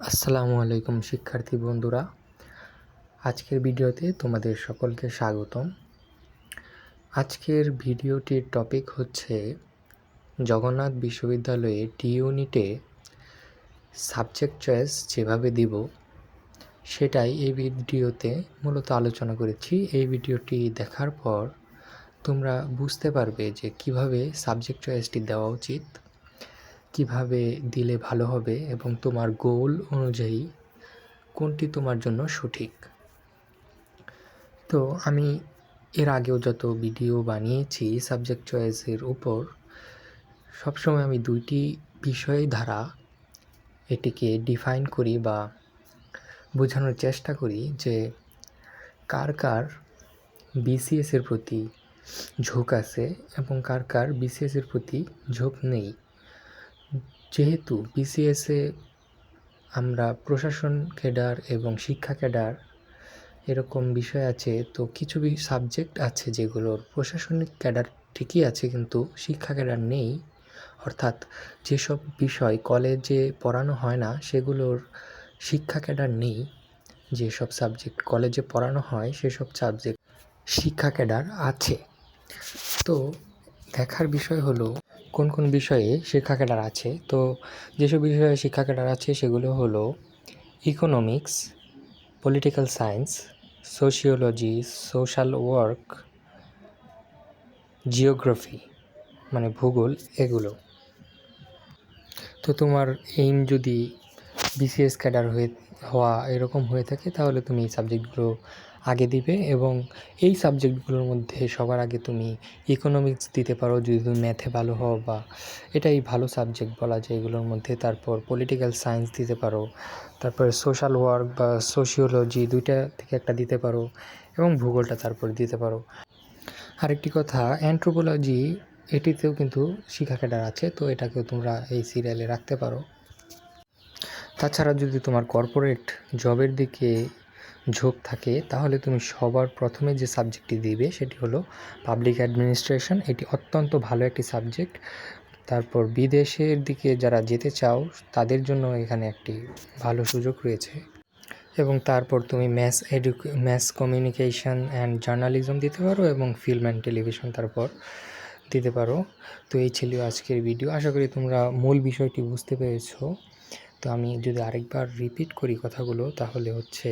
আসসালামু আলাইকুম শিক্ষার্থী বন্ধুরা, আজকের ভিডিওতে তোমাদের সকলকে স্বাগতম। আজকের ভিডিওটির টপিক হচ্ছে জগন্নাথ বিশ্ববিদ্যালয়ে ডি ইউনিটে সাবজেক্ট চয়েস যেভাবে দিব সেটাই এই ভিডিওতে মূলত আলোচনা করেছি। এই ভিডিওটি দেখার পর তোমরা বুঝতে পারবে যে কিভাবে সাবজেক্ট চয়েসটি দেওয়া উচিত, কিভাবে দিলে ভালো হবে এবং তোমার গোল অনুযায়ী কোনটি তোমার জন্য সঠিক। তো আমি এর আগেও যত ভিডিও বানিয়েছি সাবজেক্ট চয়েসের উপর, সবসময় আমি দুইটি বিষয় দ্বারা এটিকে ডিফাইন করি বা বোঝানোর চেষ্টা করি যে কার কার বিসিএসের প্রতি ঝোঁক আছে এবং কার কার বিসিএসের প্রতি ঝোঁক নেই। যেহেতু বিসিএসে আমরা প্রশাসন ক্যাডার এবং শিক্ষা ক্যাডার এরকম বিষয় আছে, তো কিছু সাবজেক্ট আছে যেগুলোর প্রশাসনিক ক্যাডার ঠিকই আছে কিন্তু শিক্ষা ক্যাডার নেই। অর্থাৎ যেসব বিষয় কলেজে পড়ানো হয় না সেগুলোর শিক্ষা ক্যাডার নেই, যেসব সাবজেক্ট কলেজে পড়ানো হয় সেসব সাবজেক্ট শিক্ষা ক্যাডার আছে। তো দেখার বিষয় হলো কোন কোন বিষয়ে শিক্ষা ক্যাডার আছে। তো যেসব বিষয়ে শিক্ষা ক্যাডার আছে সেগুলো হলো economics, political science, sociology, social work, geography মানে ভূগোল, এগুলো। তো তোমার এইম যদি বিসিএস ক্যাডার হওয়া এরকম হয়ে থাকে তাহলে তুমি এই সাবজেক্টগুলো আগে দিবে এবং এই সাবজেক্টগুলোর মধ্যে সবার আগে তুমি ইকোনমিক্স দিতে পারো যদি তুমি ম্যাথে ভালো হও, বা এটাই ভালো সাবজেক্ট বলা যায় এগুলোর মধ্যে। তারপর পলিটিক্যাল সায়েন্স দিতে পারো, তারপরে সোশ্যাল ওয়ার্ক বা সোশিওলজি দুইটা থেকে একটা দিতে পারো এবং ভূগোলটা তারপর দিতে পারো। আরেকটি কথা, অ্যানথ্রোপোলজি এটিতেও কিন্তু শিক্ষা ক্যাডার আছে, তো এটাকেও তোমরা এই সিরিয়ালে রাখতে পারো। তাছাড়া যদি তোমার কর্পোরেট জবের দিকে ঝোঁক থাকে তাহলে তুমি সবার প্রথমে যে সাবজেক্টটি দিবে সেটি হলো পাবলিক অ্যাডমিনিস্ট্রেশন। এটি অত্যন্ত ভালো একটি সাবজেক্ট। তারপর বিদেশের দিকে যারা যেতে চাও তাদের জন্য এখানে একটি ভালো সুযোগ রয়েছে। এবং তারপর তুমি ম্যাস কমিউনিকেশন অ্যান্ড জার্নালিজম দিতে পারো এবং ফিল্ম অ্যান্ড টেলিভিশন তারপর দিতে পারো। তো এই ছিল আজকের ভিডিও। আশা করি তোমরা মূল বিষয়টি বুঝতে পেরেছো। তো আমি যদি আরেকবার রিপিট করি কথাগুলো, তাহলে হচ্ছে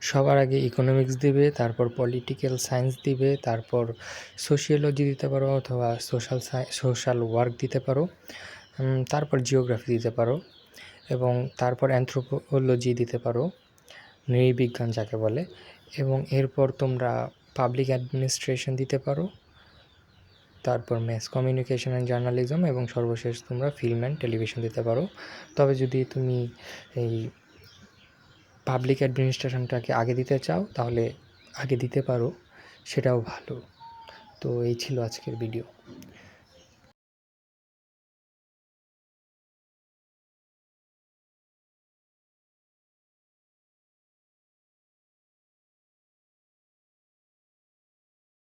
সবার আগে ইকোনমিক্স দিবে, তারপর পলিটিক্যাল সায়েন্স দিবে, তারপর সোশিওলজি দিতে পারো অথবা সোশ্যাল ওয়ার্ক দিতে পারো, তারপর জিওগ্রাফি দিতে পারো এবং তারপর অ্যানথ্রোপোলজি দিতে পারো, নৃবিজ্ঞান যাকে বলে, এবং এরপর তোমরা পাবলিক অ্যাডমিনিস্ট্রেশন দিতে পারো, তারপর ম্যাস কমিউনিকেশন অ্যান্ড জার্নালিজম এবং সর্বশেষ তোমরা ফিল্ম অ্যান্ড টেলিভিশন দিতে পারো। তবে যদি তুমি এই পাবলিক অ্যাডমিনিস্ট্রেশনটাকে আগে দিতে চাও তাহলে আগে দিতে পারো, সেটাও ভালো। তো এই ছিল আজকের ভিডিও।